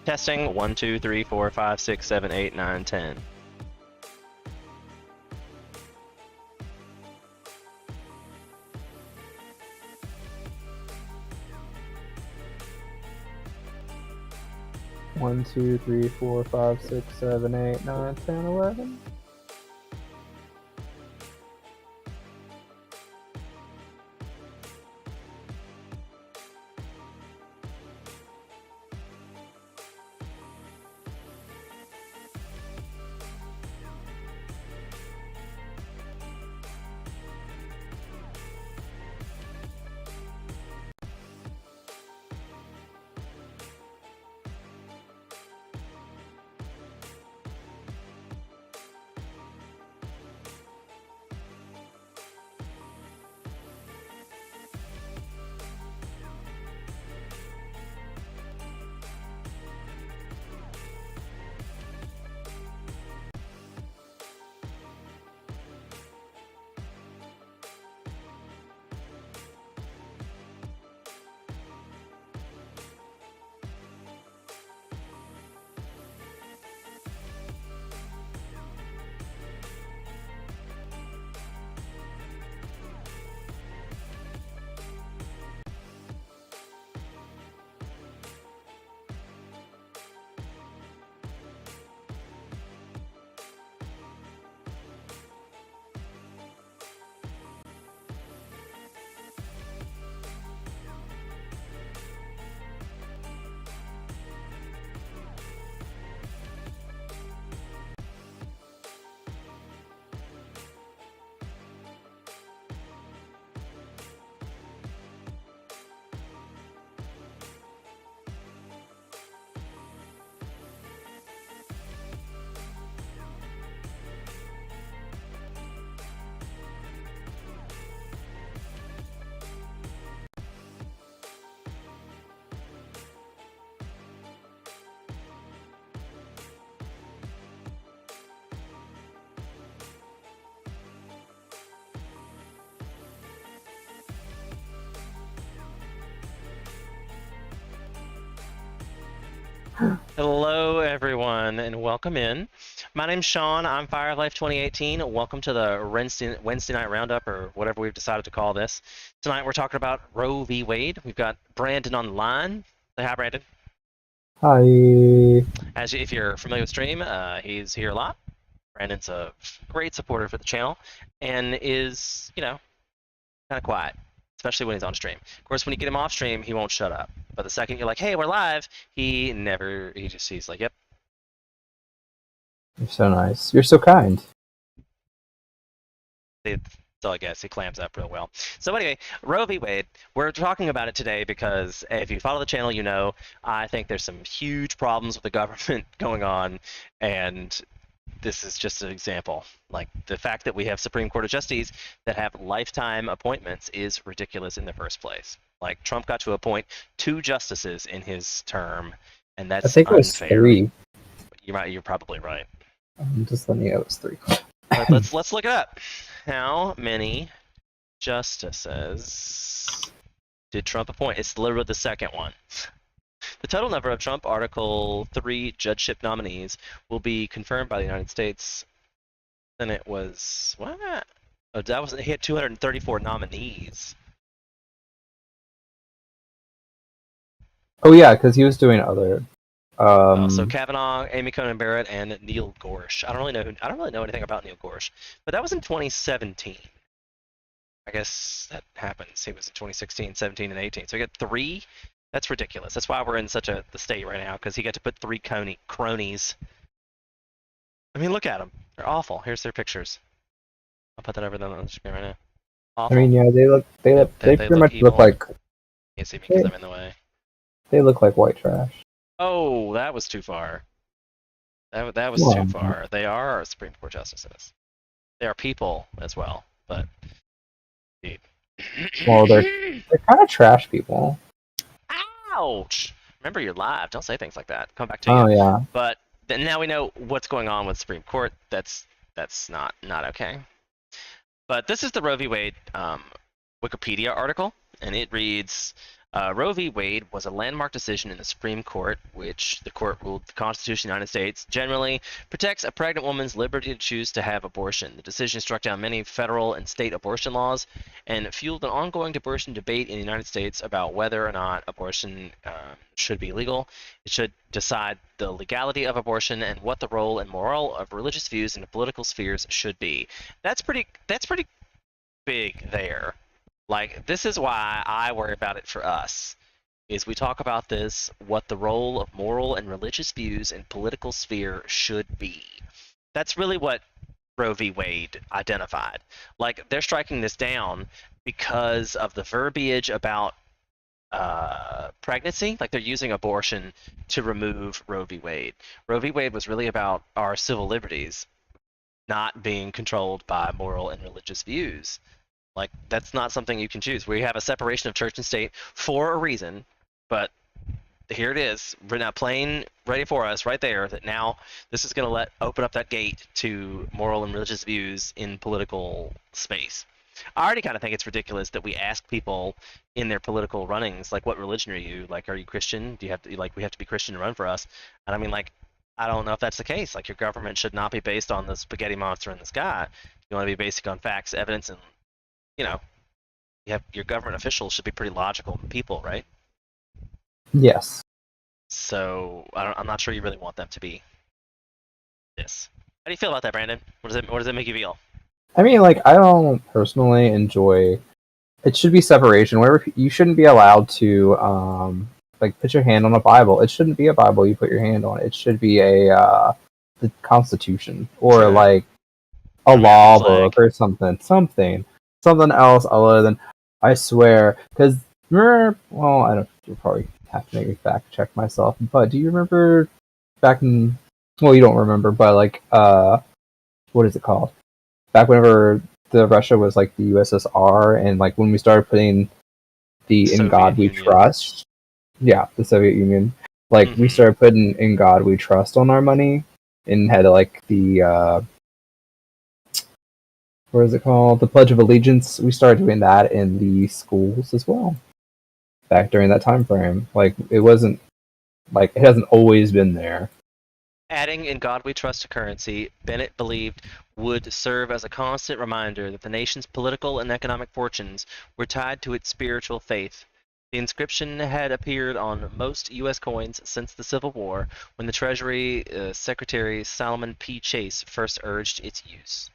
Testing 1, 2, 3, 4, 5, 6, 7, 8, 9, 10. One, 2, 3, 4, 5, 6, 7, 8, 9, 10, 11. Hello, everyone, and welcome in. My name's Sean. I'm Firelife 2018. Welcome to the Wednesday night roundup, or whatever we've decided to call this. Tonight we're talking about Roe v. Wade. We've got Brandon on the line. Say hi, Brandon. Hi. If you're familiar with Stream, he's here a lot. Brandon's a great supporter for the channel, and is, kind of quiet, especially when he's on stream. Of course, when you get him off stream, he won't shut up. But the second you're like, "Hey, we're live," he's like, "Yep." You're so nice. You're so kind. That's all I guess. He clams up real well. So anyway, Roe v. Wade. We're talking about it today because if you follow the channel, you know I think there's some huge problems with the government going on, and this is just an example. Like, the fact that we have Supreme Court of Justice that have lifetime appointments is ridiculous in the first place. Like, Trump got to appoint 2 justices in his term, and that's I think it was unfair. 3. You're probably right. I'm just letting you know it was 3. But let's look it up. How many justices did Trump appoint? It's literally the second one. The total number of Trump Article 3 judgeship nominees will be confirmed by the United States. Then it was what? Oh, that was he had 234 nominees. Oh yeah, because he was doing other. So Kavanaugh, Amy Coney Barrett, and Neil Gorsuch. I don't really know anything about Neil Gorsuch, but that was in 2017. I guess that happens. He was in 2016, 17, and 18. So he got 3. That's ridiculous. That's why we're in such the state right now, because he got to put 3 cronies. I mean, look at them. They're awful. Here's their pictures. I'll put that over them on the screen right now. Awful. I mean, yeah, they pretty much look like. Can't see me because I'm in the way. They look like white trash. Oh, that was too far. That was too far. They are Supreme Court justices. They are people as well, but. Well, they're kind of trash people. Ouch! Remember, you're live. Don't say things like that. Come back to you. Oh yeah. But now we know what's going on with Supreme Court. That's not okay. But this is the Roe v. Wade Wikipedia article, and it reads, Roe v. Wade was a landmark decision in the Supreme Court, which the court ruled the Constitution of the United States generally protects a pregnant woman's liberty to choose to have abortion. The decision struck down many federal and state abortion laws and fueled an ongoing abortion debate in the United States about whether or not abortion should be legal. It should decide the legality of abortion and what the role and moral of religious views in the political spheres should be. That's pretty big there. Like, this is why I worry about it for us, is we talk about this, what the role of moral and religious views in political sphere should be. That's really what Roe v. Wade identified. Like, they're striking this down because of the verbiage about pregnancy. Like, they're using abortion to remove Roe v. Wade. Roe v. Wade was really about our civil liberties not being controlled by moral and religious views. Like, that's not something you can choose. We have a separation of church and state for a reason, but here it is, written out plain, ready for us, right there, that now this is going to open up that gate to moral and religious views in political space. I already kind of think it's ridiculous that we ask people in their political runnings, like, what religion are you? Like, are you Christian? Do you have to, like, we have to be Christian to run for us? And I mean, like, I don't know if that's the case. Like, your government should not be based on the spaghetti monster in the sky. You want to be basic on facts, evidence, and you know, your government officials should be pretty logical people, right? Yes. So I'm not sure you really want them to be this. How do you feel about that, Brandon? What does it make you feel? I mean, like, I don't personally enjoy. It should be separation. Where you shouldn't be allowed to, like, put your hand on a Bible. It shouldn't be a Bible you put your hand on. It should be the Constitution or Sure. like a law book or something else other than I swear. Because well, I don't. You probably have to make me fact check myself. But do you remember back in? Well, you don't remember, but like, what is it called? Back whenever the Russia was like the USSR, and like when we started putting the "In God We Trust," yeah, the Soviet Union, like we started putting "In God We Trust" on our money, and had like the what is it called? The Pledge of Allegiance. We started doing that in the schools as well. Back during that time frame, like it wasn't like it hasn't always been there. Adding "In God We Trust" to currency, Bennett believed would serve as a constant reminder that the nation's political and economic fortunes were tied to its spiritual faith. The inscription had appeared on most U.S. coins since the Civil War, when the Treasury Secretary Salmon P. Chase first urged its use.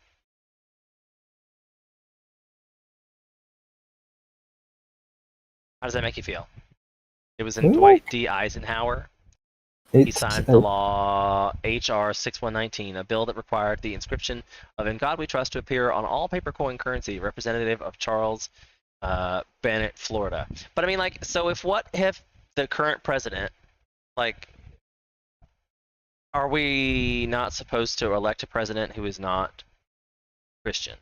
How does that make you feel? It was in Dwight D. Eisenhower. He signed the law H.R. 6119, a bill that required the inscription of "In God We Trust" to appear on all paper coin currency, representative of Charles Bennett, Florida. But I mean, like, so if the current president, like, are we not supposed to elect a president who is not Christian?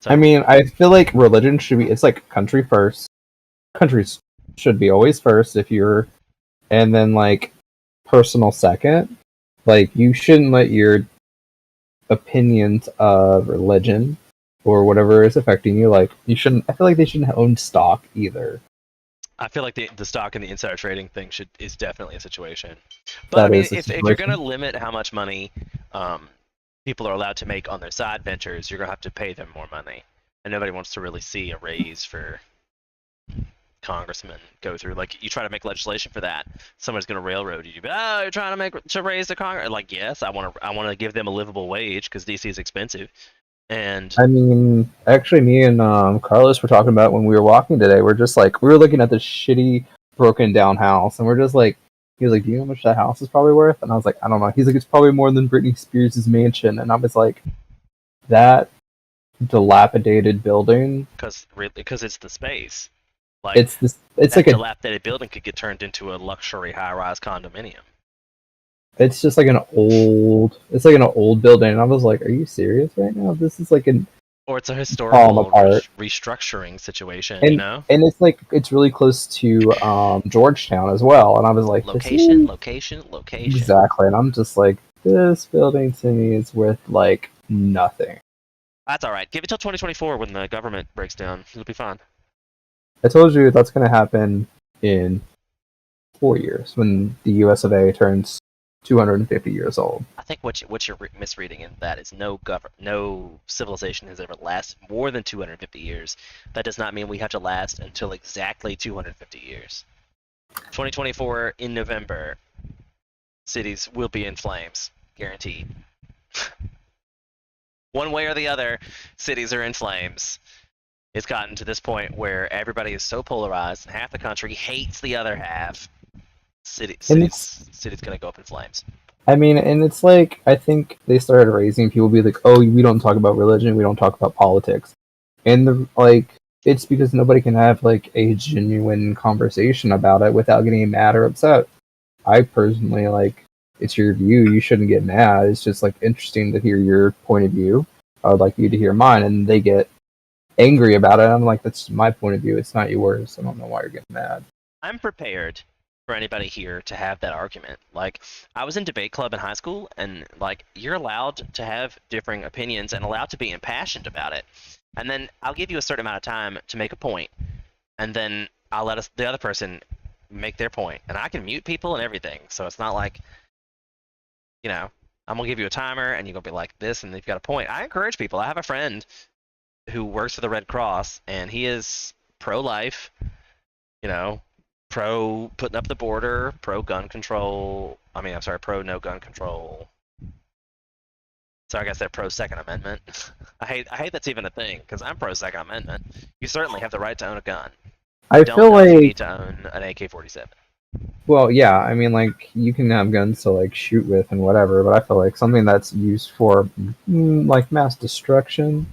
So, I mean, I feel like religion should be, it's like country first. Countries should be always first if you're, and then like personal second. Like, you shouldn't let your opinions of religion or whatever is affecting you, like, you shouldn't, I feel like they shouldn't own stock either. I feel like the stock and the insider trading thing is definitely a situation. But I mean, if you're going to limit how much money people are allowed to make on their side ventures, you're going to have to pay them more money. And nobody wants to really see a raise for congressmen go through. Like, you try to make legislation for that, someone's going to railroad you. But, oh, you're trying to raise the Congress. Like, yes, I want to give them a livable wage because DC is expensive. And I mean, actually, me and Carlos were talking about when we were walking today. We're just like, we were looking at this shitty, broken down house, and we're just like, he was like, "Do you know how much that house is probably worth?" And I was like, "I don't know." He's like, "It's probably more than Britney Spears' mansion." And I was like, "That dilapidated building." Because it's the space. Like, it's like a dilapidated building could get turned into a luxury high-rise condominium. It's just like an old building, and I was like, "Are you serious right now? This is like an." Or it's a historical restructuring situation, and, you know? And it's like, it's really close to Georgetown as well, and I was like, location. Exactly, and I'm just like, this building to me is worth like nothing. That's all right. Give it till 2024 when the government breaks down. It'll be fine. I told you that's going to happen in 4 years when the US of A turns 250 years old. I think what you're misreading in that is no civilization has ever lasted more than 250 years. That does not mean we have to last until exactly 250 years. 2024 in November, cities will be in flames, guaranteed. One way or the other, cities are in flames. It's gotten to this point where everybody is so polarized, and half the country hates the other half. Cities gonna go up in flames. I mean, and it's like, I think they started raising people be like, oh, we don't talk about religion, we don't talk about politics. And it's because nobody can have like a genuine conversation about it without getting mad or upset. I personally like, it's your view, you shouldn't get mad. It's just like interesting to hear your point of view. I would like you to hear mine, and they get angry about it. I'm like, that's my point of view, it's not yours. I don't know why you're getting mad. I'm prepared for anybody here to have that argument. Like, I was in debate club in high school, and like, you're allowed to have differing opinions and allowed to be impassioned about it. And then I'll give you a certain amount of time to make a point, and then I'll let the other person make their point, and I can mute people and everything. So it's not like, I'm gonna give you a timer, and you're gonna be like this, and you've got a point. I encourage people. I have a friend who works for the Red Cross, and he is pro-life, pro putting up the border, pro gun control. I mean, I'm sorry, pro no gun control. So I guess they're pro Second Amendment. I hate that's even a thing, because I'm pro Second Amendment. You certainly have the right to own a gun. I Don't feel know if you like, need to own an AK-47. well, yeah, I mean, like, you can have guns to like shoot with and whatever, but I feel like something that's used for like mass destruction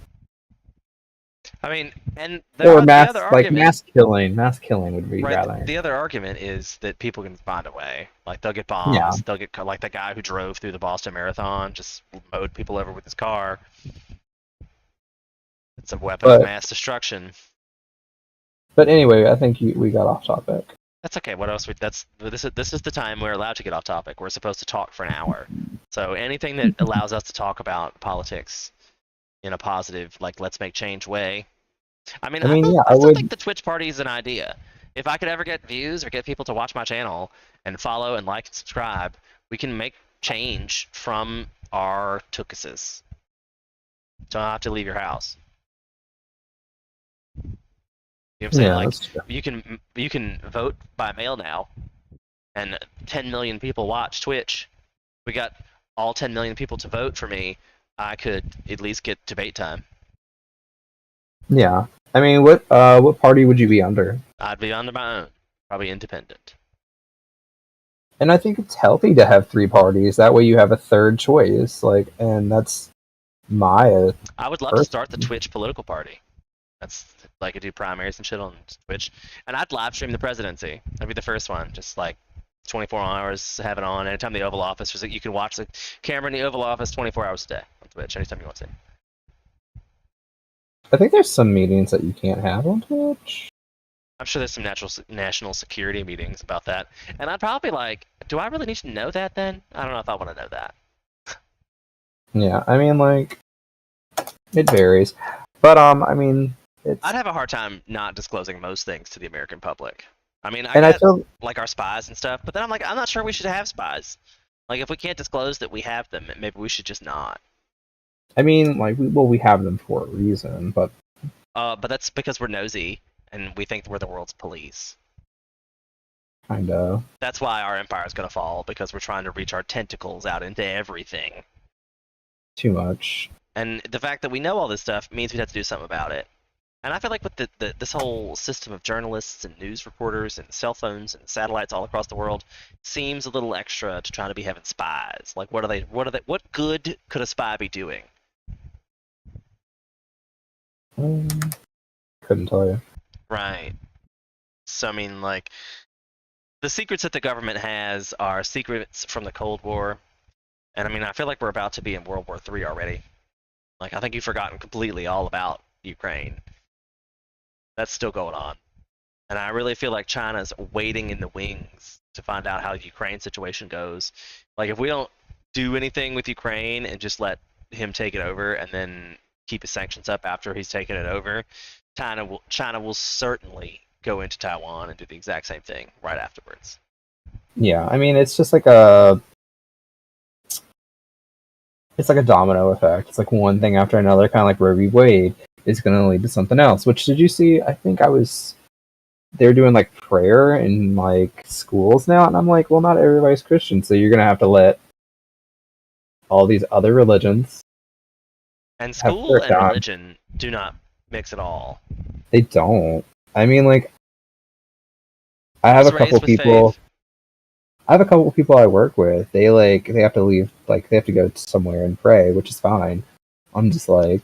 I mean, and or the other argument, mass killing would be right? rather. The other argument is that people can find a way. Like, they'll get Yeah, bombs. They'll get like the guy who drove through the Boston Marathon, just mowed people over with his car. It's a weapon of but mass destruction. anyway, I think we got off topic. That's okay. What else? This is the time we're allowed to get off topic. We're supposed to talk for an hour. So anything that allows us to talk about politics in a positive, like, let's make change way. I mean, I mean, yeah, I I still think would. the Twitch party is an idea. If I could ever get views or get people to watch my channel and follow and like and subscribe, we can make change from our tookuses. Don't have to leave your house. You know what I'm saying? Yeah, Like, that's true. you can vote by mail now, and 10 million people watch Twitch. We got all 10 million people to vote for me. I could at least get debate time. Yeah, I mean, what party would you be under? I'd be on my own, probably independent. And I think it's healthy to have three parties. That way, you have a third choice. Like, and that's my I would love to start the Twitch political party. That's like I do primaries and shit on Twitch, and I'd live stream the presidency. That'd be the first one, just like 24 hours, have it on. Anytime the Oval Office, you can watch the camera in the Oval Office 24 hours a day on Twitch, anytime you want to. I think there's some meetings that you can't have on Twitch. I'm sure there's some national security meetings about that, and I'd probably be like, do I really need to know that then? I don't know if I want to know that. Yeah, I mean, like, it varies, but I mean, I'd have a hard time not disclosing most things to the American public. I mean, I and I get feel like our spies and stuff, but then I'm like, I'm not sure we should have spies. Like, if we can't disclose that we have them, maybe we should just not. I mean, like, we have them for a reason, but But that's because we're nosy and we think we're the world's police. kind of That's why our empire is gonna fall, because we're trying to reach our tentacles out into everything. too much. And the fact that we know all this stuff means we'd have to do something about it. And I feel like with this whole system of journalists and news reporters and cell phones and satellites all across the world seems a little extra to trying to be having spies. Like, what good could a spy be doing? Um, couldn't tell you. Right. So I mean, like, the secrets that the government has are secrets from the Cold War. And I mean, I feel like we're about to be in World War III already. Like, I think you've forgotten completely all about Ukraine. That's still going on. And I really feel like China's waiting in the wings to find out how the Ukraine situation goes. Like, if we don't do anything with Ukraine and just let him take it over, and then keep his sanctions up after he's taken it over, China will certainly go into Taiwan and do the exact same thing right afterwards. Yeah, I mean, it's just like it's like a domino effect. It's like one thing after another, kind of like Roe v. Wade is going to lead to something else. Which did you see? I think they're doing like prayer in like schools now, and I'm like, well, not everybody's Christian, so you're going to have to let all these other religions And have school prayer and time. religion do not mix at all. They don't. I mean, like, I I have was a couple raised with people. faith. I have a couple people I work with. They have to leave, like they have to go somewhere and pray, which is fine. I'm just like,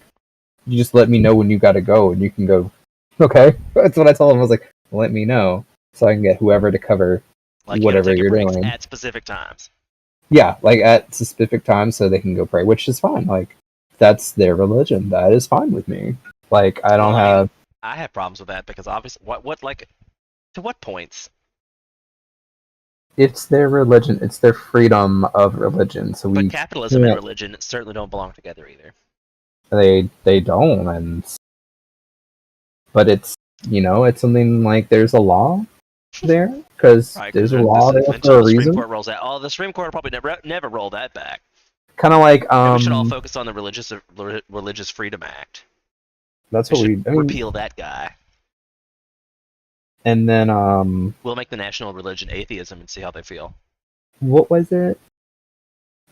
you just let me know when you got to go, and you can go. Okay, that's what I told them. I was like, let me know so I can get whoever to cover Like, you gotta whatever take your you're breaks doing. at specific times. Yeah, like at specific times so they can go pray, which is fine. Like that's their religion. That is fine with me. Like I Well, don't I mean, have. I have problems with that because obviously, what like, to what points? It's their religion. It's their freedom of religion. So But we capitalism and can't. religion certainly don't belong together either. They don't, and but it's it's something like there's a law there because Right, there's a because law there until for a the Supreme reason. Court rolls out, the Supreme Court will probably never roll that back. Kind of like And we should all focus on the Religious Freedom Act. that's We what should we. I mean, repeal that guy. and then We'll make the national religion atheism and see how they feel. what was it?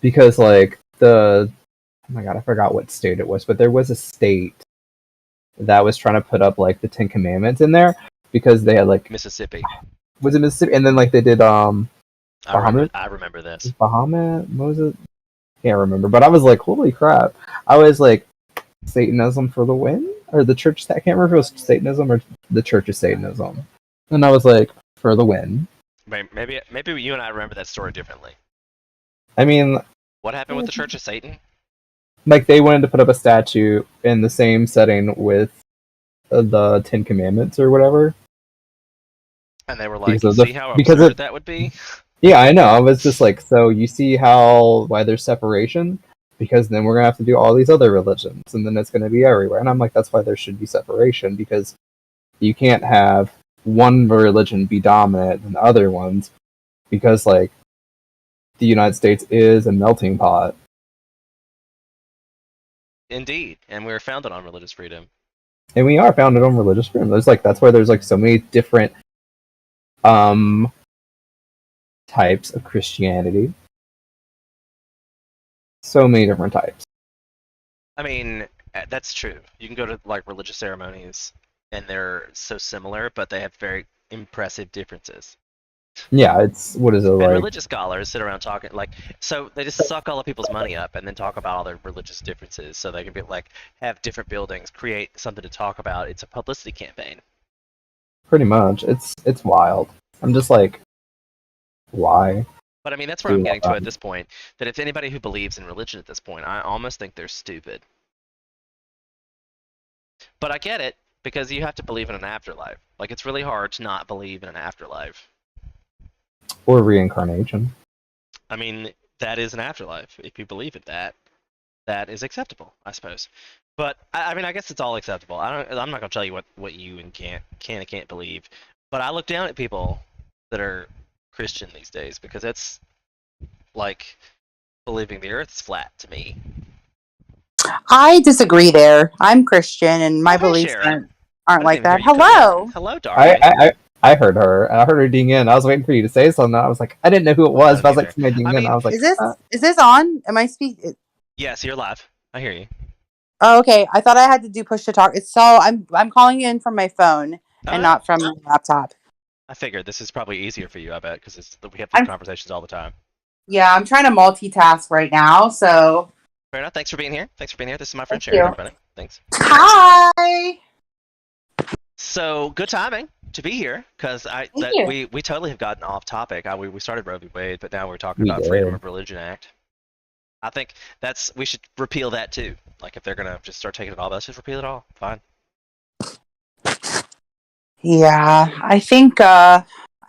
Because like the oh my god, I forgot what state it was, but there was a state that was trying to put up like the Ten Commandments in there because they had like Mississippi. was it Mississippi, and then like they did Bahamut, I remember this. Bahamut, what was it? Can't remember, but I was like, holy crap! I was like, Satanism for the win, or the church. I can't remember if it was Satanism or the Church of Satanism, and I was like, for the win. Maybe you and I remember that story differently. I mean, What happened with the Church of Satan? like they wanted to put up a statue in the same setting with the Ten Commandments or whatever. And they were Because like, of the see how because it absurd that would be? yeah, I know. I was just like, so you see how why there's separation? Because then we're gonna have to do all these other religions, and then it's gonna be everywhere. And I'm like, that's why there should be separation because you can't have one religion be dominant than other ones because like the United States is a melting pot. Indeed. And we were founded on religious freedom. And we are founded on religious freedom. There's like that's why there's like so many different um types of Christianity. So many different types. I mean, that's true. You can go to like religious ceremonies and they're so similar, but they have very impressive differences. Yeah, it's what is it And like? religious scholars sit around talking like, so they just suck all of people's money up and then talk about all their religious differences, so they can be like have different buildings, create something to talk about. It's a publicity campaign. Pretty much. It's wild. I'm just like, why But I mean, that's where I'm do getting all to that? at this point. That if anybody who believes in religion at this point, I almost think they're stupid. But I get it because you have to believe in an afterlife. Like it's really hard to not believe in an afterlife. Or reincarnation. I mean, that is an afterlife. If you believe in that, that is acceptable, I suppose. But I mean, I guess it's all acceptable. I'm not gonna tell you what you and can't believe. But I look down at people that are Christian these days because it's like believing the Earth's flat to me. I disagree there. I'm Christian and Oh, my hey beliefs Sherry. I aren't didn't like even hear that. you come in. Hello. Hello, I darling. I, I I heard her. I heard her ding in. I was waiting for you to say something. I was like, I didn't know who it I was, but I was didn't like, either. somebody ding I in. I mean, was like, Is this on? Am I speak? yes, you're live. I hear you. Oh, okay. I thought I had to do push to talk. It's so I'm calling in from my phone Oh and no, not from my laptop. I figured this is probably easier for you. I bet because we have these I'm conversations all the time. yeah. I'm trying to multitask right now. So Fair enough. Thanks for being here. Thanks for being here. This is my friend thank Sherry, you. everybody. Thanks. Hi. So good timing to be here because Thank you. we totally have gotten off topic. We started Roe v. Wade, but now we're talking we about Freedom did. of Religion Act. I think we should repeal that too. Like if they're gonna just start taking it all, let's just repeal it all. Fine. Yeah. I think. I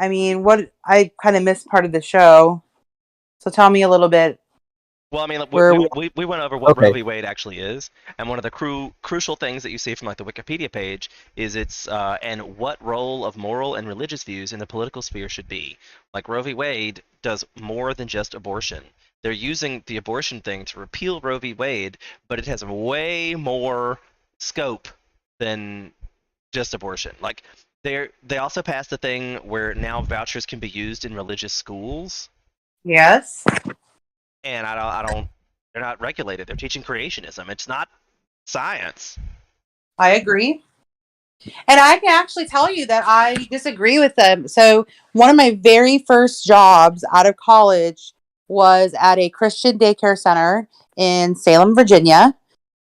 mean, what I kind of missed part of the show. So tell me a little bit. Well, I mean, Where we went over what Okay. Roe v. Wade actually is, and one of the crucial things that you see from like the Wikipedia page is its and what role of moral and religious views in the political sphere should be. Like Roe v. Wade does more than just abortion. They're using the abortion thing to repeal Roe v. Wade, but it has way more scope than just abortion. Like they also passed the thing where now vouchers can be used in religious schools, Yes, and I don't. They're not regulated. They're teaching creationism. It's not science. I agree. And I can actually tell you that I disagree with them. So, one of my very first jobs out of college was at a Christian daycare center in Salem, Virginia.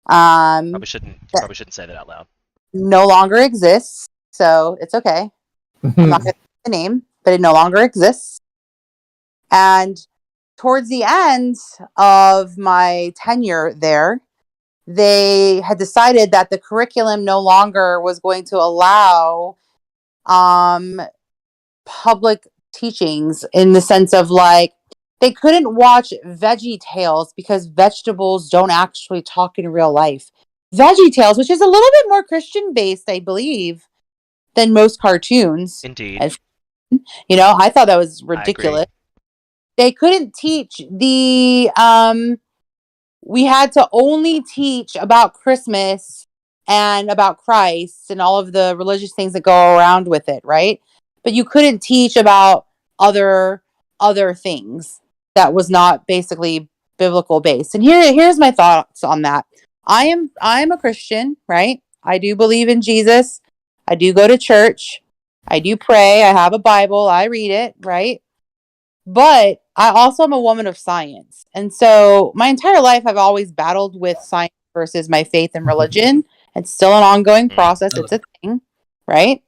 Probably That shouldn't say that out loud. no longer exists. So, it's okay. I'm not going to say the name, but it no longer exists. And towards the end of my tenure there, they had decided that the curriculum no longer was going to allow public teachings, in the sense of like they couldn't watch Veggie Tales because vegetables don't actually talk in real life. Veggie Tales, which is a little bit more Christian based, I believe, than most cartoons. Indeed. And, I thought that was I agree. ridiculous. They couldn't teach we had to only teach about Christmas and about Christ and all of the religious things that go around with it, right? But you couldn't teach about other things that was not basically biblical based. And here's my thoughts on that. I am a Christian, right? I do believe in Jesus. I do go to church. I do pray. I have a Bible. I read it, right? But I also am a woman of science. And so my entire life, I've always battled with science versus my faith and religion. It's still an ongoing process. It's a thing, right?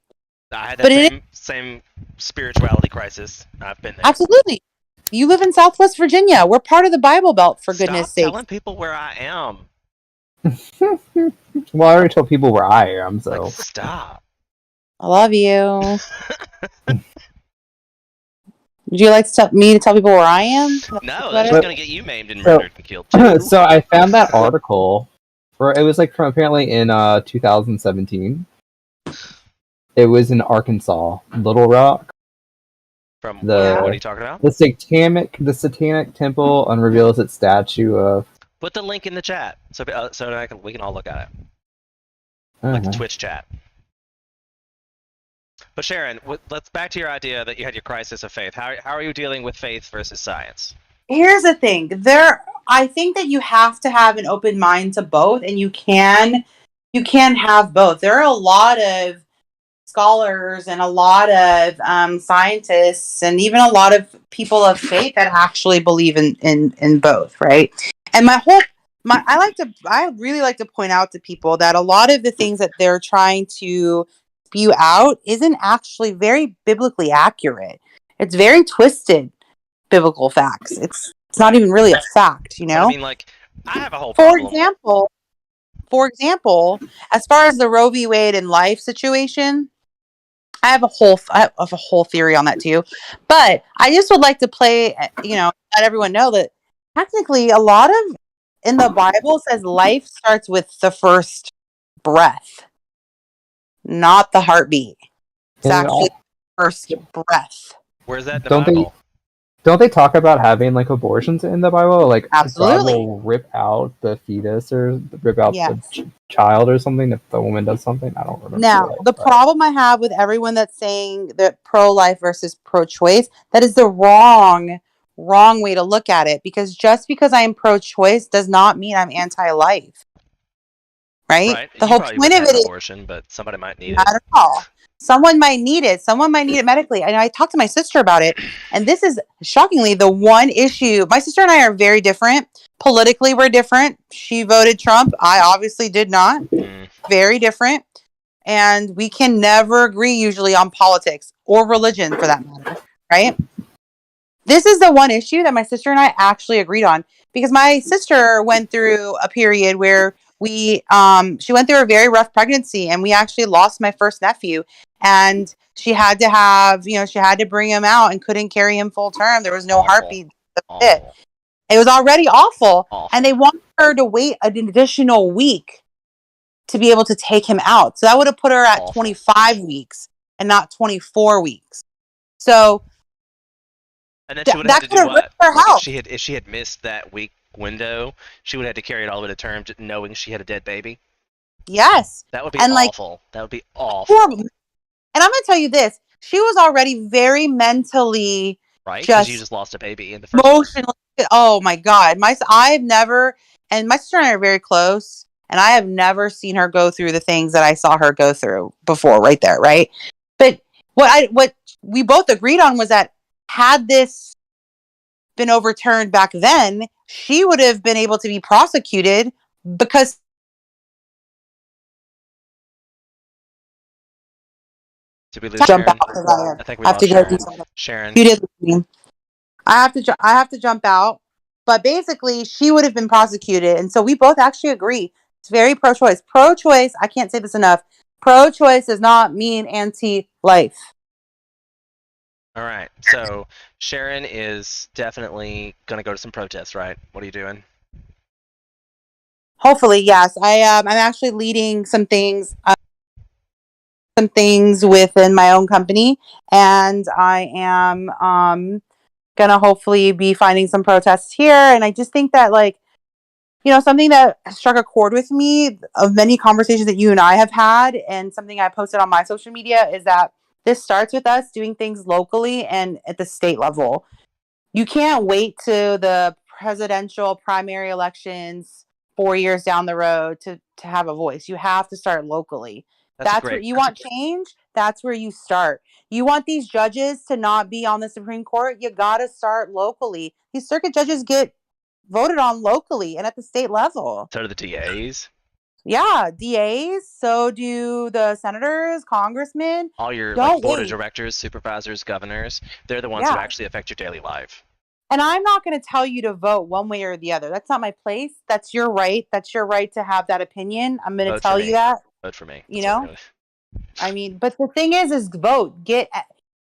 I had But that same spirituality crisis. I've been there. Absolutely. You live in Southwest Virginia. We're part of the Bible Belt, for goodness sake. Stop telling people where I am. Well, I already told people where I am, so. Like, stop. I love you. Would you like me to tell people where I am? No, that's just gonna get you maimed and murdered and killed too. So I found that article. It was like from apparently in 2017. It was in Arkansas, Little Rock. From what are you talking about? The satanic temple unreveals its statue of. Put the link in the chat so we can all look at it, like the Twitch chat. But Sharon, let's back to your idea that you had your crisis of faith. How are you dealing with faith versus science? Here's the thing. I think that you have to have an open mind to both, and you can have both. There are a lot of scholars and a lot of scientists and even a lot of people of faith that actually believe in both, right? And I really like to point out to people that a lot of the things that they're trying to spew out isn't actually very biblically accurate. It's very twisted biblical facts. It's not even really a fact, But I mean, like, I have a whole For problem. example, as far as the Roe v. Wade and life situation, I have a whole theory on that too. But I just would like to let everyone know that technically a lot of in the Bible says life starts with the first breath, not the heartbeat. It's actually the first breath. Where's that in the Bible? Don't they talk about having like abortions in the Bible? Like Absolutely. God will rip out the fetus or rip out the child or something if the woman does something. I don't remember. Now, the problem I have with everyone that's saying that pro-life versus pro-choice, that is the wrong way to look at it. Because just because I am pro-choice does not mean I'm anti-life. Right? The whole point of it is abortion, but somebody might need it. Not at all. Someone might need it. Someone might need it medically. And I talked to my sister about it. And this is shockingly the one issue. My sister and I are very different. Politically, we're different. She voted Trump. I obviously did not. Very different. And we can never agree usually on politics or religion for that matter. Right? This is the one issue that my sister and I actually agreed on. Because my sister went through a period where she went through a very rough pregnancy, and we actually lost my first nephew, and she had to bring him out and couldn't carry him full term. There was no heartbeat. It was already awful. Awful. And they wanted her to wait an additional week to be able to take him out. So that would have put her at Awful. 25 weeks and not 24 weeks. So and then she would have had to could do have ripped what? her Like health. if she had missed that week window, she would have had to carry it all the way to term, knowing she had a dead baby. Yes. That would be And awful. That would be awful. Horrible. And I'm going to tell you this. She was already very mentally Right? Because you just lost a baby in the first place. Oh my God. I've never, and my sister and I are very close, and I have never seen her go through the things that I saw her go through before, right there, right? But what we both agreed on was that had this been overturned back then, she would have been able to be prosecuted because Did we lose jump Sharon? out I think we I have lost to go Sharon. do something. Sharon. You did lose me. I have to jump out. But basically, she would have been prosecuted, and so we both actually agree. It's very pro-choice. Pro-choice. I can't say this enough. Pro-choice does not mean anti-life. All right. So Sharon is definitely gonna go to some protests, right? What are you doing? Hopefully, yes. I'm actually leading some things within my own company, and I am gonna hopefully be finding some protests here. And I just think that, like, something that struck a chord with me of many conversations that you and I have had, and something I posted on my social media, is that this starts with us doing things locally and at the state level. You can't wait to the presidential primary elections 4 years down the road to have a voice. You have to start locally. That's where you want change. That's where you start. You want these judges to not be on the Supreme Court. You got to start locally. These circuit judges get voted on locally and at the state level. So do the DAs. Yeah, DAs. So do the senators, congressmen. All your board of wait. directors, supervisors, governors. They're the ones who actually affect your daily life. And I'm not going to tell you to vote one way or the other. That's not my place. That's your right. That's your right to have that opinion. I'm going to tell you that. Vote for me. I mean, but the thing is vote. A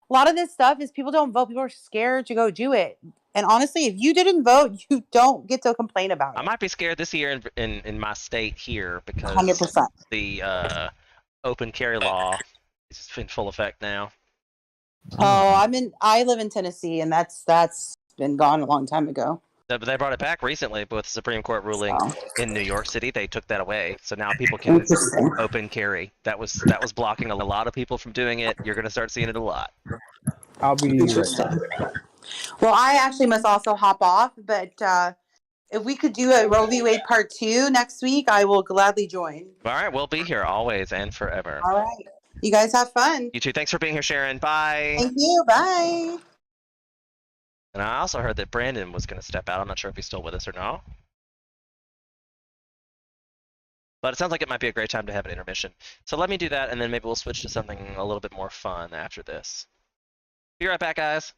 lot of this stuff is people don't vote. People are scared to go do it. And honestly, if you didn't vote, you don't get to complain about it. I might be scared this year in my state here because 100%. The open carry law is in full effect now. Oh, I live in Tennessee, and that's been gone a long time ago. But they brought it back recently with the Supreme Court ruling in New York City. They took that away, so now people can open carry. That was blocking a lot of people from doing it. You're going to start seeing it a lot. I'll be right. Well, I actually must also hop off, but if we could do a Roe v. Wade Part 2 next week, I will gladly join. All right, we'll be here always and forever. All right. You guys have fun. You too. Thanks for being here, Sharon. Bye. Thank you. Bye. And I also heard that Brandon was going to step out. I'm not sure if he's still with us or not. But it sounds like it might be a great time to have an intermission. So let me do that, and then maybe we'll switch to something a little bit more fun after this. Be right back, guys.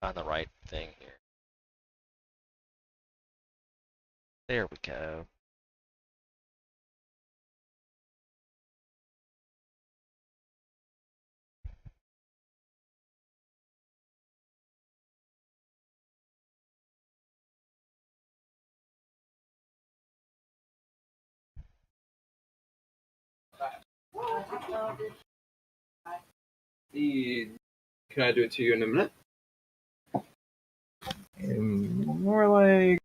Find the right thing here. There we go. Can I do it to you in a minute? More like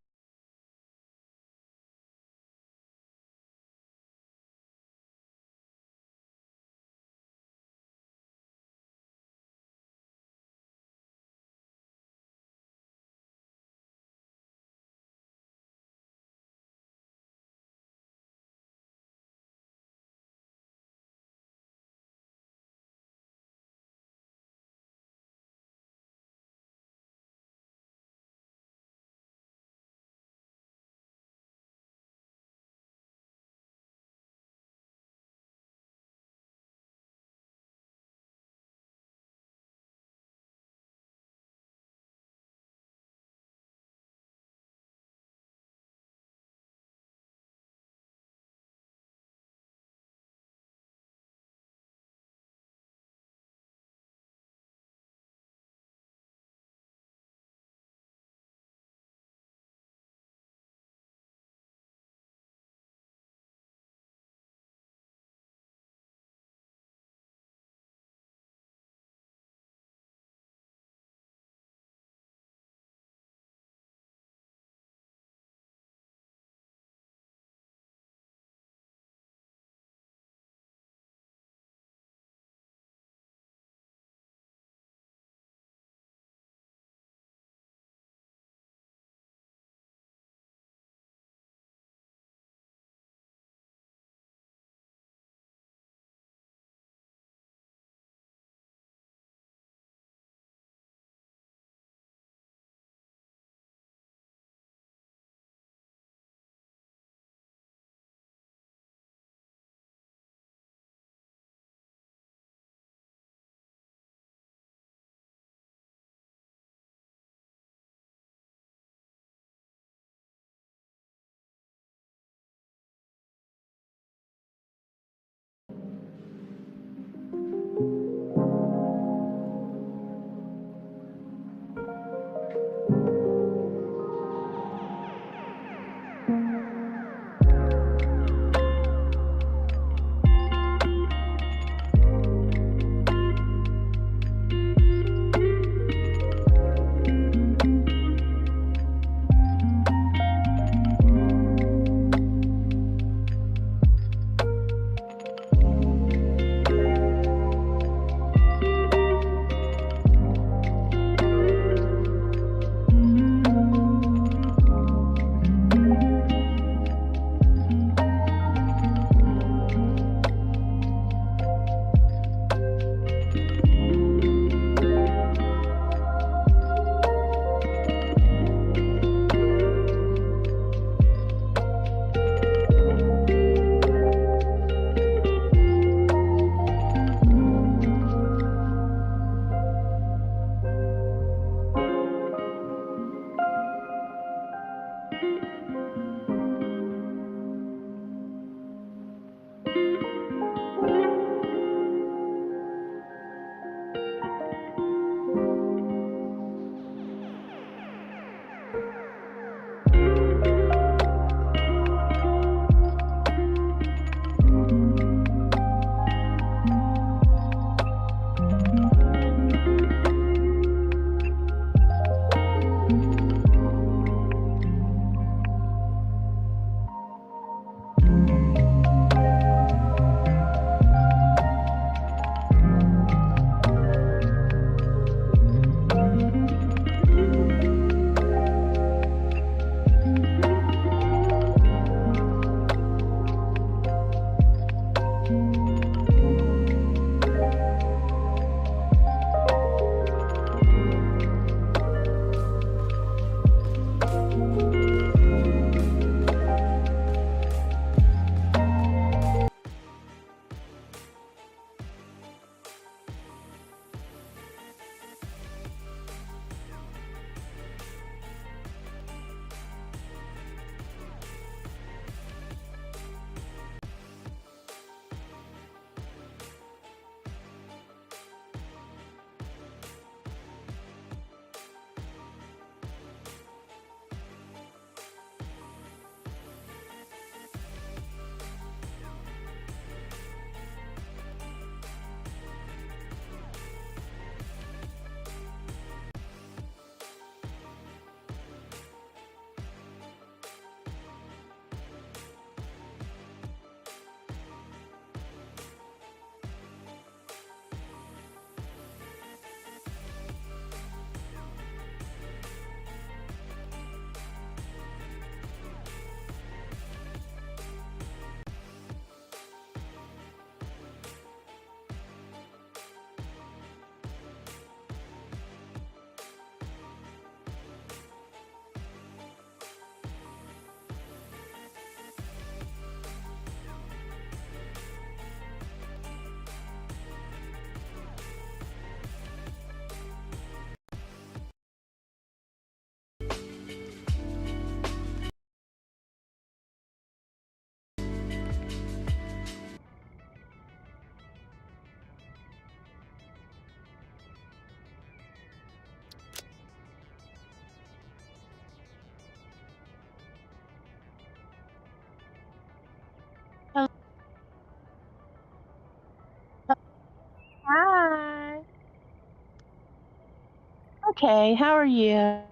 okay. How are you?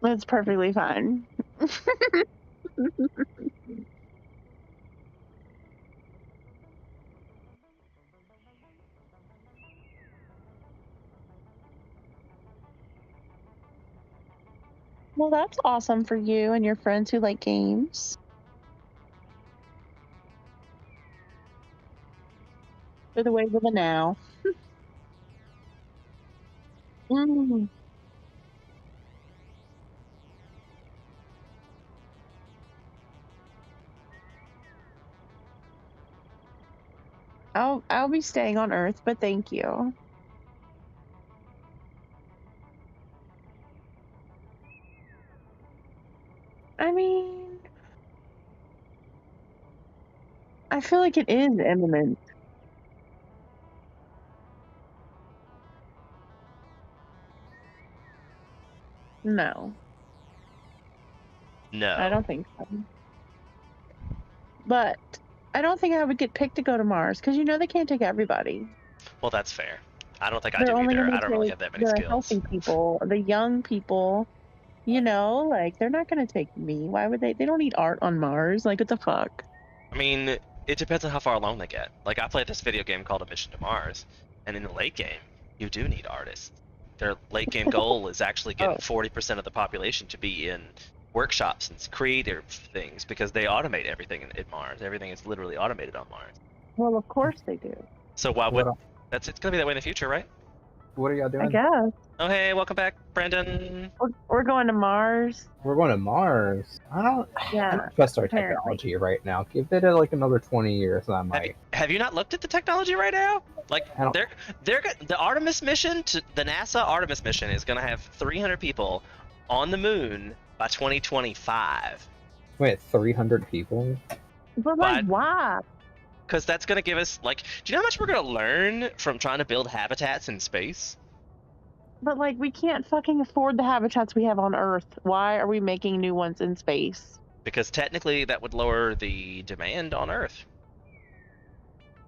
That's perfectly fine. Well, that's awesome for you and your friends who like games. For the wave of the now. Mm. I'll be staying on Earth, but thank you. I mean, I feel like it is imminent. No, No. I don't think so. But I don't think I would get picked to go to Mars because they can't take everybody. Well, that's fair. I don't think I They're do only either. going I to don't really take have that many the skills. healthy people, the young people. Like they're not going to take me. Why would they? They don't need art on Mars. Like what the fuck? I mean, it depends on how far along they get. Like, I played this video game called A Mission to Mars, and in the late game, you do need artists. Their late game goal is actually getting 40% of the population to be in workshops and creative things because they automate everything in Mars. Everything is literally automated on Mars. Well, of course they do. So why would it's gonna be that way in the future, right? What are y'all doing? I guess. Oh hey, welcome back, Brandon. We're going to Mars. We're going to Mars. I don't trust our apparently. technology right now. Give it like another 20 years, and I might. Have you not looked at the technology right now? Like I don't- the Artemis mission to the NASA Artemis mission is gonna have 300 people on the moon by 2025. Wait, 300 people? But like, why? Because that's gonna give us like, do you know how much we're gonna learn from trying to build habitats in space? But like, we can't fucking afford the habitats we have on Earth. Why are we making new ones in space? Because technically that would lower the demand on Earth.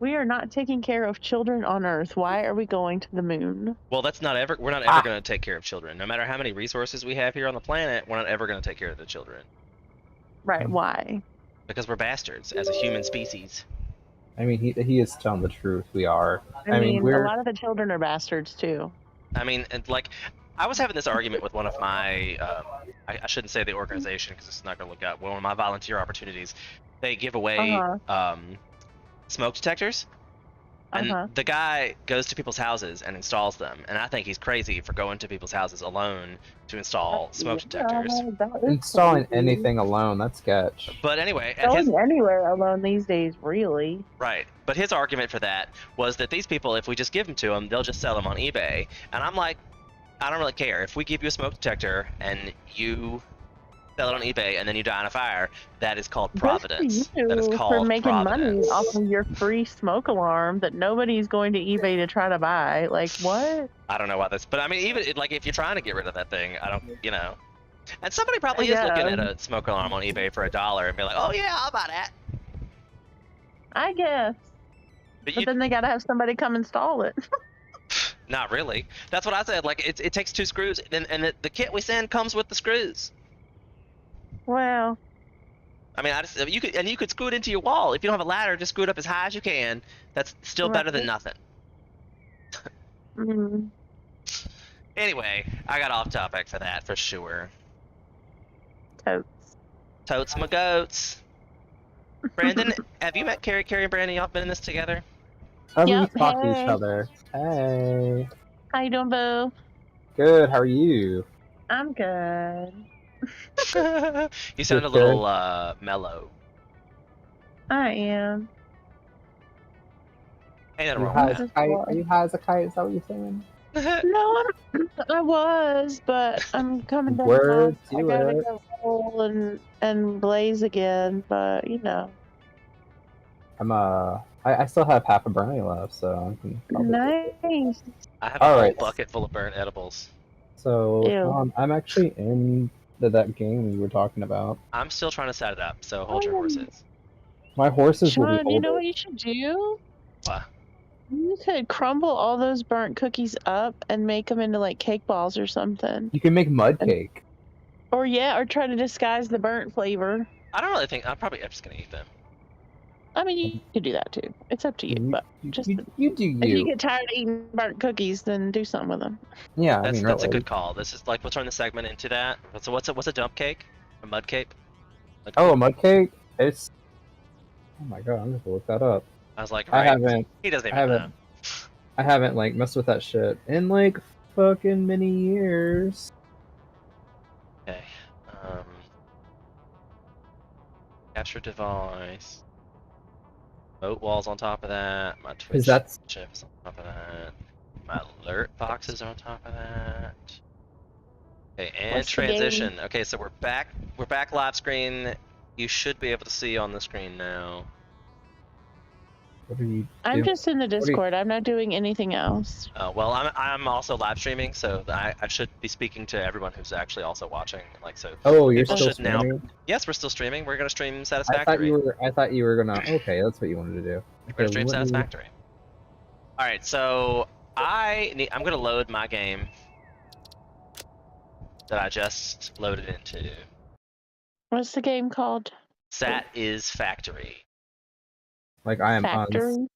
We are not taking care of children on Earth. Why are we going to the moon? Well, we're not ever going to take care of children. No matter how many resources we have here on the planet, we're not ever going to take care of the children. Right, why? Because we're bastards as a human species. I mean, he is telling the truth. We are. I mean, a lot of the children are bastards too. I mean, and like, I was having this argument with one of my, I shouldn't say the organization because it's not going to look out. One of my volunteer opportunities, they give away smoke detectors, and the guy goes to people's houses and installs them. And I think he's crazy for going to people's houses alone to install smoke detectors. Installing anything alone, that's sketch. But anyway, going anywhere alone these days, really. Right. But his argument for that was that these people, if we just give them to them, they'll just sell them on eBay. And I'm like, I don't really care. If we give you a smoke detector and you sell it on eBay and then you die in a fire, that is called providence. That is called for making providence. money off of your free smoke alarm that nobody's going to eBay to try to buy. Like, what? I don't know why this, but I mean, even like if you're trying to get rid of that thing, I don't, and somebody probably is looking at a smoke alarm on eBay for $1 and be like, oh yeah, I'll buy that. I guess. But then they gotta have somebody come install it. Not really. That's what I said. Like, it takes 2 screws, and the kit we send comes with the screws. Well. I mean, you could screw it into your wall. If you don't have a ladder, just screw it up as high as you can. That's still better than nothing. Anyway, I got off topic for that for sure. Totes my goats. Brandon, have you met Carrie and Brandon? Y'all been in this together? We talk to each other. Hey. How you doing, boo? Good. How are you? I'm good. You sound a little mellow. I am. Ain't that wrong? Are you high as a kite? Is that what you're saying? No, I was, but I'm coming down. Words, I gotta go roll and blaze again, but I still have half a brownie left, so I can probably nice. I have a whole bucket full of burnt edibles. So I'm actually in that game we were talking about. I'm still trying to set it up, so hold your horses. My horses will be Sean, you know older. what you should do? What? You could crumble all those burnt cookies up and make them into like cake balls or something. You can make mud And- cake. Or try to disguise the burnt flavor. I don't really think I'm just gonna eat them. I mean, you could do that too. It's up to you. But just You do if you you. get tired of eating burnt cookies, then do something with them. Yeah, I That's mean, that's a really. good call. This is like we'll turn the segment into that. What's a dump cake? A mud cake? Oh, a mud cake? It's. Oh my god, I'm gonna have to look that up. I was like, I right. haven't. He doesn't I even know. haven't. I haven't like messed with that shit in like fucking many years. Okay. Capture device. Boat walls on top of that. My Twitch that's- chips on top of that. My alert boxes on top of that. Okay, and What's the game? transition. Okay, so we're back. We're back live screen. You should be able to see on the screen now. What are you? I'm doing? just in the do you- Discord. I'm not doing anything else. Well, I'm also live streaming, so I should be speaking to everyone who's actually also watching. Like so. Oh, you're people still should now- streaming. Yes, we're still streaming. We're gonna stream I Satisfactory. thought you were gonna. Okay, that's what you wanted to do. We're gonna stream let me- Satisfactory. All right, so I'm gonna load my game that I just loaded into. What's the game called? Sat is Factory. Like I am Factory.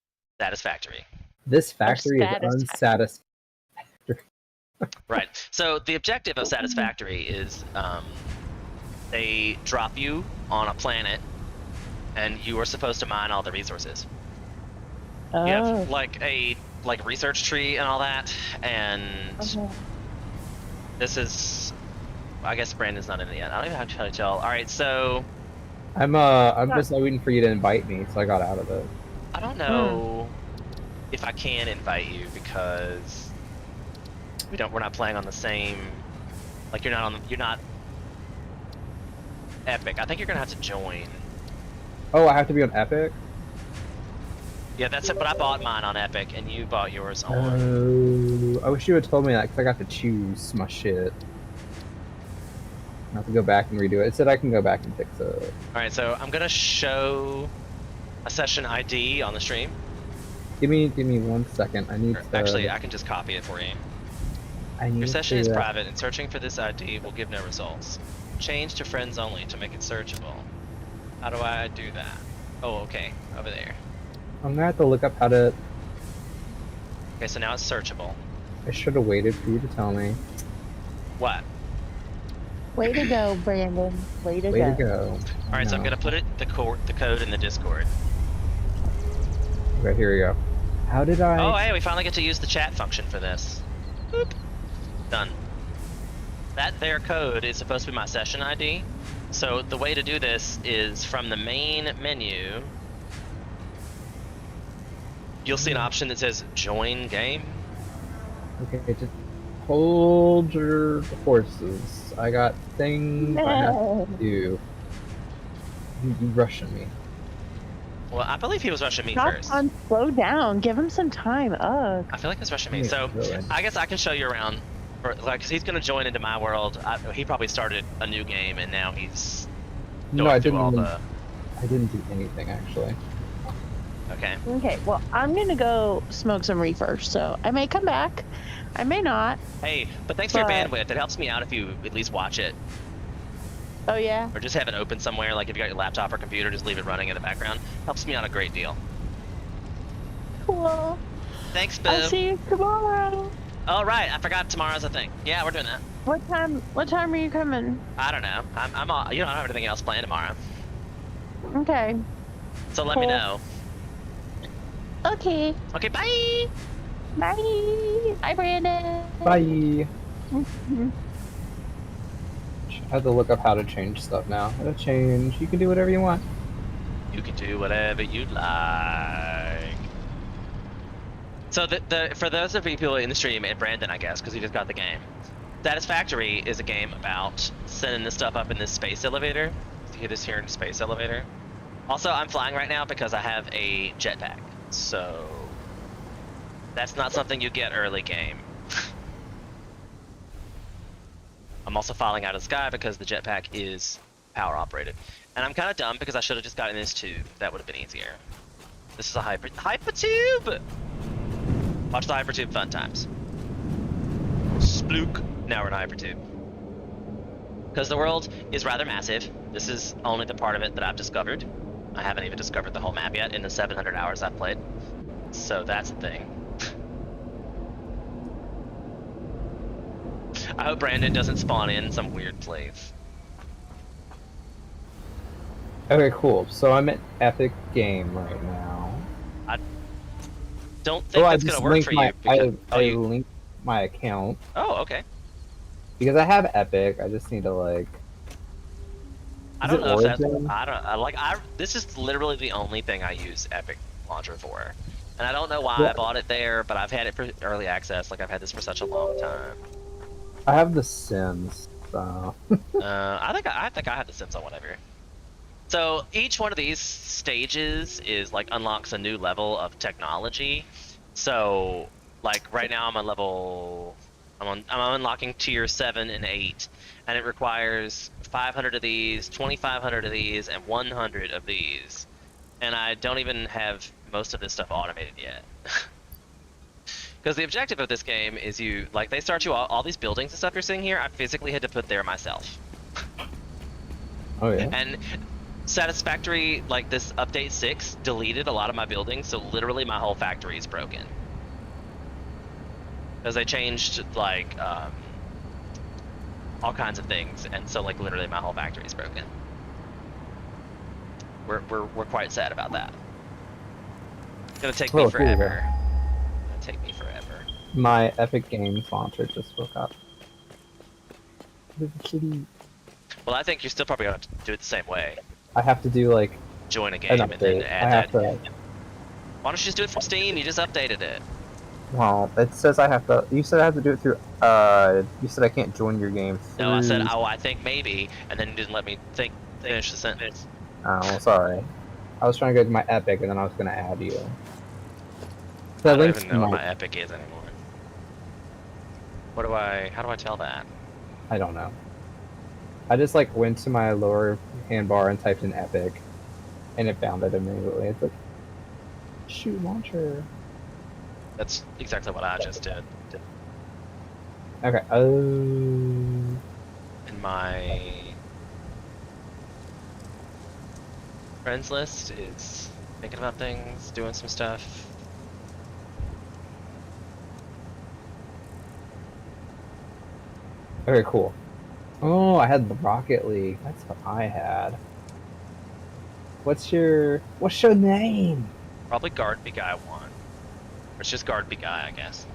Satisfactory. This factory is Satisfactory. unsatisfactory. Right. So the objective of Satisfactory is they drop you on a planet, and you are supposed to mine all the resources. Oh. You have like a research tree and all that, and Okay. this is. I guess Brandon's not in it yet. I don't even have to tell. All right, so I'm just waiting for you to invite me, so I got out of it. I don't know if I can invite you because we're not playing on the same. Like you're not Epic. I think you're gonna have to join. Oh, I have to be on Epic. Yeah, that's it. But I bought mine on Epic, and you bought yours on. Oh, I wish you had told me that because I got to choose my shit. I have to go back and redo it. It said I can go back and fix it. All right, so I'm gonna show a session ID on the stream. Give me 1 second. I need to. Actually, I can just copy it for you. I need Your session to, is private, and searching for this ID will give no results. Change to friends only to make it searchable. How do I do that? Oh, okay, over there. I'm gonna have to look up how to. Okay, so now it's searchable. I should have waited for you to tell me. What? Way to go, Brandon. Way to Way go. to go. All right, so I'm gonna put the code in the Discord. Okay, here we go. How did I? Oh, hey, we finally get to use the chat function for this. Boop. Done. That there code is supposed to be my session ID. So the way to do this is from the main menu. You'll see an option that says Join Game. Okay, just hold your horses. I got things I have to do. You rushing me. Well, I believe he was rushing me Stop first. on, slow down. Give him some time. Ugh. I feel like he's rushing me. Yeah, So really. I guess I can show you around. Cause he's gonna join into my world. He probably started a new game and now he's No, going I through didn't. all Even, the. I didn't do anything actually. Okay. Okay, well, I'm gonna go smoke some reefer, so I may come back. I may not. Hey, but thanks for your But- bandwidth. It helps me out if you at least watch it. Oh, yeah? Or just have it open somewhere, like if you got your laptop or computer, just leave it running in the background. Helps me out a great deal. Cool. Thanks, I'll Boo. see you tomorrow. Oh, right, I forgot tomorrow's a thing. Yeah, we're doing that. What time are you coming? I don't know. I'm all, you don't have anything else planned tomorrow. Okay. So let me Cool. know. Okay. Okay, bye! Bye. Bye, Brandon. Bye. I have to look up how to change stuff now. How to change. You can do whatever you want. You can do whatever you like. So for those of you people in the stream, and Brandon, I guess, because he just got the game, Satisfactory is a game about sending this stuff up in this space elevator. You hear this here in space elevator. Also, I'm flying right now because I have a jetpack, so that's not something you get early game. I'm also falling out of the sky because the jetpack is power operated. And I'm kind of dumb because I should have just gotten this tube. That would have been easier. This is a hypertube. Watch the hypertube fun times. Splook. Now we're in a hypertube. Because the world is rather massive. This is only the part of it that I've discovered. I haven't even discovered the whole map yet in the 700 hours I've played. So that's a thing. I hope Brandon doesn't spawn in some weird place. Okay, cool. So I'm at Epic Game right now. Don't think I that's just gonna work linked for my, you because I linked my account oh, okay. because I have Epic. I just need to like. I Is don't it know if that's Origin? this is literally the only thing I use Epic Launcher for. And I don't know why Well- I bought it there, but I've had it for early access. Like I've had this for such a long time. I have The Sims. So. I think I have the Sims on whatever. So each one of these stages is like unlocks a new level of technology. So like right now I'm unlocking tier 7 and 8, and it requires 500 of these, 2,500 of these, and 100 of these. And I don't even have most of this stuff automated yet. Because the objective of this game is they start you all these buildings and stuff you're seeing here, I physically had to put there myself. Oh yeah. And Satisfactory, like this update 6, deleted a lot of my buildings, so literally my whole factory is broken. Because they changed like all kinds of things, and so like literally my whole factory is broken. We're quite sad about that. It's gonna take me forever. It's gonna take me forever. My Epic Games launcher just woke up. Well, I think you're still probably gonna have to do it the same way. I have to do like Join a game an and then update. I add have that. to. Why don't you just do it from Steam? You just updated it. Well, it says I have to. You said I have to do it through. You said I can't join your game. No, I said, through- oh, I think maybe, and then you didn't let me finish the sentence. Oh, sorry. I was trying to go to my Epic and then I was gonna add you. I The don't links even to know what my Epic is anymore. How do I tell that? I don't know. I just like went to my lower handbar and typed in Epic, and it found it immediately. It's like, shoot, launcher. That's exactly what I just did. Okay. And my friends list is thinking about things, doing some stuff. Okay, cool. Oh, I had the Rocket League. That's what I had. What's your name? Probably Guardby Guy 1. Or it's just Guardby Guy, I guess.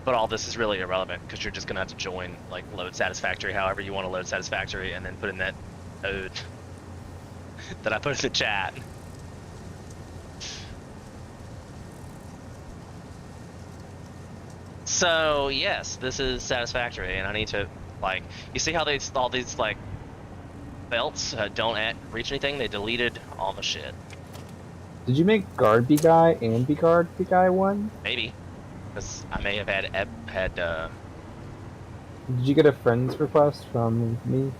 But all this is really irrelevant because you're just gonna have to join, like, load Satisfactory however you want to load Satisfactory, and then put in that code that I put in the chat. So yes, this is Satisfactory, and I need to, like, you see how all these like belts don't reach anything? They deleted all the shit. Did you make Guardby Guy and be Guardby Guy 1? Maybe, because I may have had. Did you get a friend's request from me?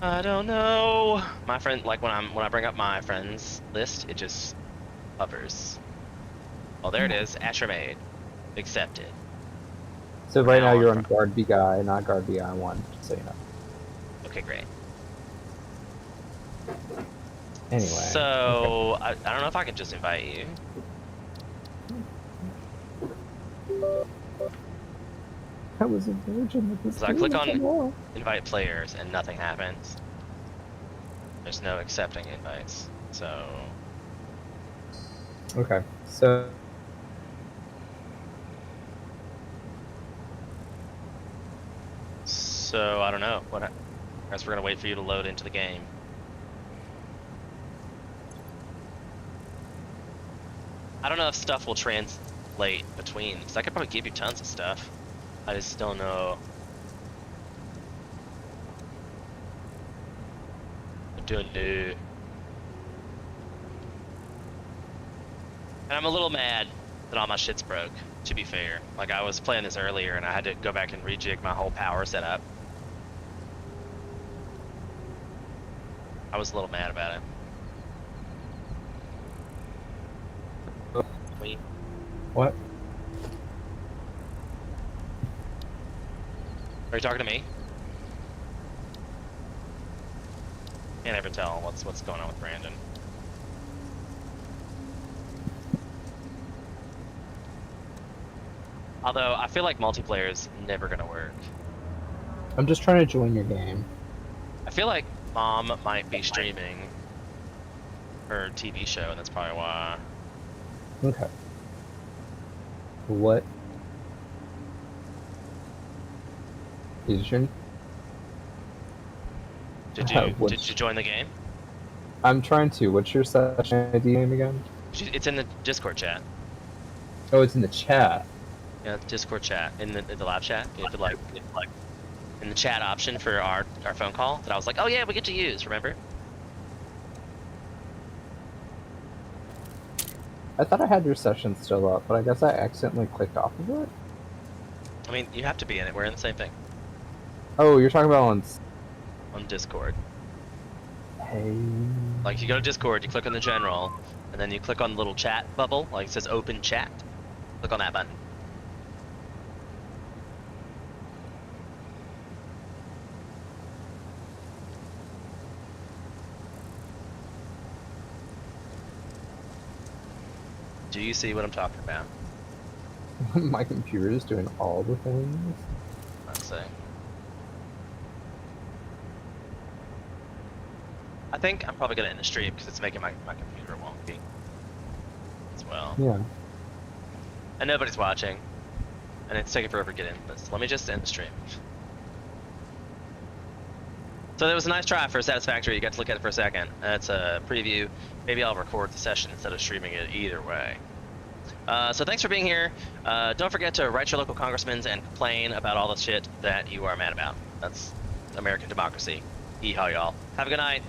I don't know. My friend, like when I bring up my friends list, it just hovers. Oh, there it is. Asher made. Accepted. So right now Now you're I'm on Guardby Guy, not Guardby Guy 1, just so you know. Okay, great. Anyway. So I don't know if I can just invite you. I was a virgin with this. So I click on invite players and nothing happens. There's no accepting invites. So Okay, so I don't know. I guess we're gonna wait for you to load into the game. I don't know if stuff will translate between, because I could probably give you tons of stuff. I just don't know. I'm doing new. And I'm a little mad that all my shit's broke, to be fair. Like, I was playing this earlier, and I had to go back and rejig my whole power setup. I was a little mad about it. Wait. What? Are you talking to me? Can't ever tell what's going on with Brandon. Although, I feel like multiplayer is never gonna work. I'm just trying to join your game. I feel like Mom might be streaming her TV show, and that's probably why. Okay. What? Is your... Did you join the game? I'm trying to. What's your session ID name again? It's in the Discord chat. Oh, it's in the chat. Yeah, Discord chat in the live chat. You have to like in the chat option for our phone call that I was like, oh yeah, we get to use. Remember? I thought I had your session still up, but I guess I accidentally clicked off of it. I mean, you have to be in it. We're in the same thing Oh, you're talking about on Discord. Hey. Like, you go to Discord, you click on the general, and then you click on the little chat bubble, like it says open chat. Click on that button. Do you see what I'm talking about? My computer is doing all the things. Let's see. I think I'm probably gonna end the stream because it's making my computer wonky as well. Yeah. And nobody's watching. And it's taking forever to get in. But let me just end the stream. So that was a nice try for Satisfactory. You got to look at it for a second. That's a preview. Maybe I'll record the session instead of streaming it either way. So thanks for being here. Don't forget to write your local congressmen and complain about all the shit that you are mad about. That's American democracy. Yeehaw, y'all. Have a good night.